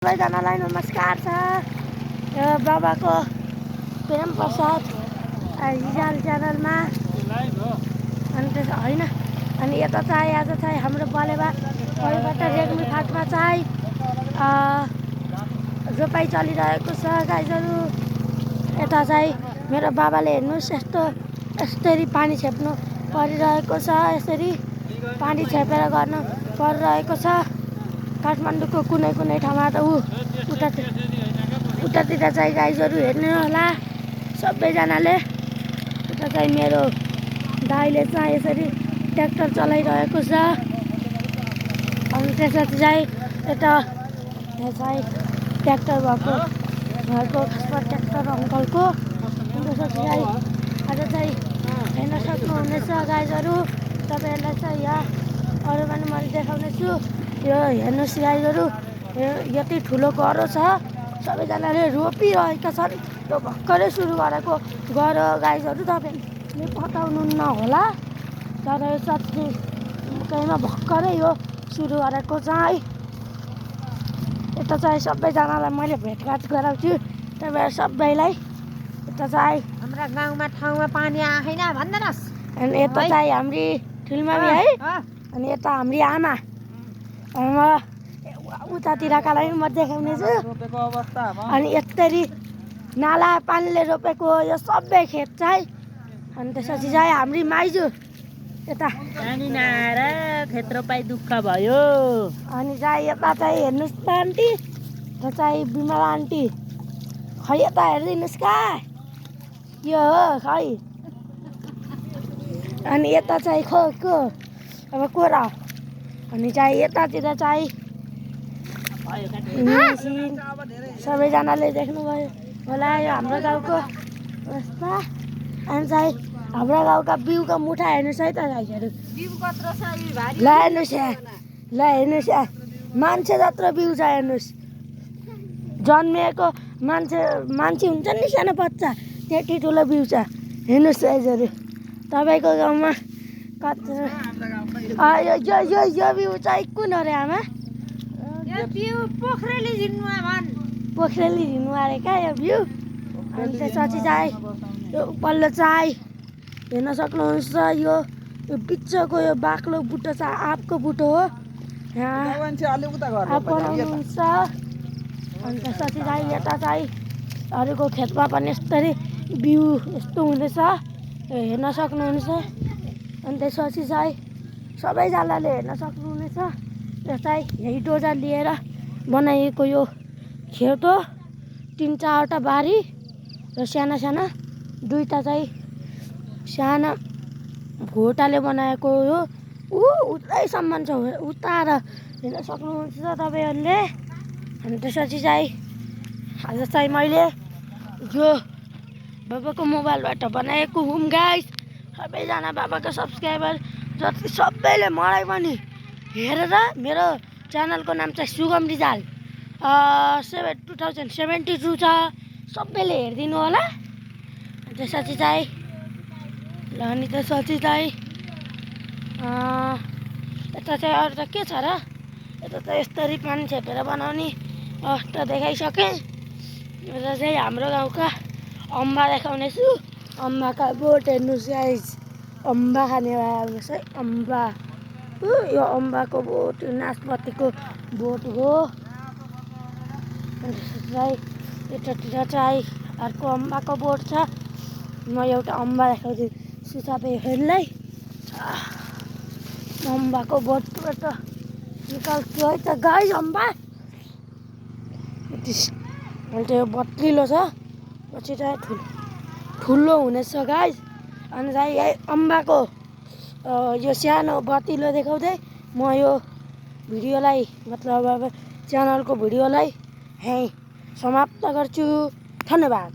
सबैजनालाई नमस्कार छ। यो बाबाको प्रेम प्रसाद हिजाल च्यानलमा अनि त्यसो होइन। अनि यता चाहिँ आज चाहिँ हाम्रो बलेबाट रेग्मी फाटमा चाहिँ रोपाइ चलिरहेको छ गाईहरू। यता चाहिँ मेरो बाबाले हेर्नुहोस् यस्तरी पानी छेप्नु परिरहेको छ। यसरी पानी छेपेर गर्न परिरहेको छ। काठमाडौँको कुनै कुनै ठाउँमा त उतातिर चाहिँ गाईहरू हेर्नु होला सबैजनाले। उता चाहिँ मेरो दाइले चाहिँ यसरी ट्र्याक्टर चलाइरहेको छ। अनि त्यसपछि चाहिँ यता चाहिँ ट्र्याक्टर भएको घरको खासमा ट्र्याक्टर अङ्कलको। अनि त्यसपछि चाहिँ आज चाहिँ हेर्न सक्नुहुनेछ गाईहरू तपाईँहरूलाई चाहिँ यहाँ अरू पनि मैले देखाउनेछु। यो हेर्नुहोस् गाईहरू यति ठुलो गह्रो छ। सबैजनाले रोपिरहेका छन्। यो भर्खरै सुरु गरेको गह्रो गाईहरू तपाईँले पताउनुहुन्न होला, तर यो सत्रीमा भर्खरै यो सुरु गरेको छ है। यता चाहिँ सबैजनालाई मैले भेटघाट गराउँछु तपाईँहरू सबैलाई। यता चाहिँ हाम्रा गाउँमा ठाउँमा पानी आएन भन्दैनस्। अनि यता चाहिँ हाम्री ठुलमामी है। अनि यता हाम्री आमा उतातिरकालाई म देखाउने छु। अनि यस्तरी नाला पानीले रोपेको यो सबै खेत चाहिँ। अनि त्यसपछि चाहिँ हाम्री माइजू यता पानी नआएर खेत रोपाइ दुःख भयो। अनि चाहिँ यता चाहिँ हेर्नुहोस् त आन्टी, यता चाहिँ बिमला आन्टी खै यता हेरिदिनुहोस् का यो हो खै। अनि यता चाहिँ को अब को र। अनि चाहिँ यतातिर चाहिँ सबैजनाले देख्नुभयो होला यो हाम्रो गाउँको अवस्था। अनि चाहिँ हाम्रो गाउँका बिउको मुठा हेर्नुहोस् है त गाईहरू। ल हेर्नुहोस् यहाँ, ल हेर्नुहोस् यहाँ मान्छे जत्रो बिउ छ हेर्नुहोस्। जन्मिएको मान्छे हुन्छ नि सानो बच्चा त्यति ठुलो बिउ छ हेर्नुहोस् गाईहरू तपाईँको गाउँमा कत्रो। यो बिउ चाहिँ कुन हो रे आमा? पोखरेली झिन्नु अरे क्या यो बिउ। अनि त्यसपछि चाहिँ यो पल्लो चाहिँ हेर्न सक्नुहुन्छ। यो बिचको यो बाक्लो बुटो छ आँपको बुटो हो, यहाँ आँप बनाउनुहुन्छ। अनि त्यसपछि चाहिँ यता चाहिँ अरूको खेतमा पनि यस्तरी बिउ यस्तो हुँदैछ हेर्न सक्नुहुनेछ। अनि त्यसपछि चाहिँ सबैजनाले हेर्न सक्नुहुनेछ। यो चाहिँ यही डोजा लिएर बनाइएको यो खेत हो। 3-4वटा बारी र साना साना दुईवटा चाहिँ साना भोटाले बनाएको हो। उतैसम्म छ उता र हेर्न सक्नुहुन्छ तपाईँहरूले। अनि त्यसपछि चाहिँ आज चाहिँ मैले यो बाबाको मोबाइलबाट बनाएको हुँ गाइस। सबैजना बाबाको सब्सक्राइबर जति सबैले मलाई पनि हेरेर, मेरो च्यानलको नाम चाहिँ सुगम रिजाल 2072 छ, सबैले हेरिदिनु होला। त्यसपछि चाहिँ अनि त्यसपछि चाहिँ यता चाहिँ अरू त के छ र। यता त यस्तरी पानी छेपेर बनाउने अवस्था देखाइसकेँ। यता चाहिँ हाम्रो गाउँका अम्बा देखाउनेछु। अम्बाका बोट हेर्नुहोस् गाइस, अम्बा खाने हेर्नुहोस् है अम्बा। यो अम्बाको बोट नासपतिको बोट हो। चाहिँ यतातिर चाहिँ अर्को अम्बाको बोट छ। म एउटा अम्बा देखाउँछु तपाईँहरूलाई। अम्बाको बोटबाट निकाल्छु है त गाइस अम्बा। त्यो बत्लिलो छ पछि चाहिँ ठुलो हुनेछ गाइस। अनि चाहिँ यही अम्बाको यो सानो बत्तिलो देखाउँदै म यो भिडियोलाई मतलब अब च्यानलको भिडियोलाई यहीँ समाप्त गर्छु। धन्यवाद।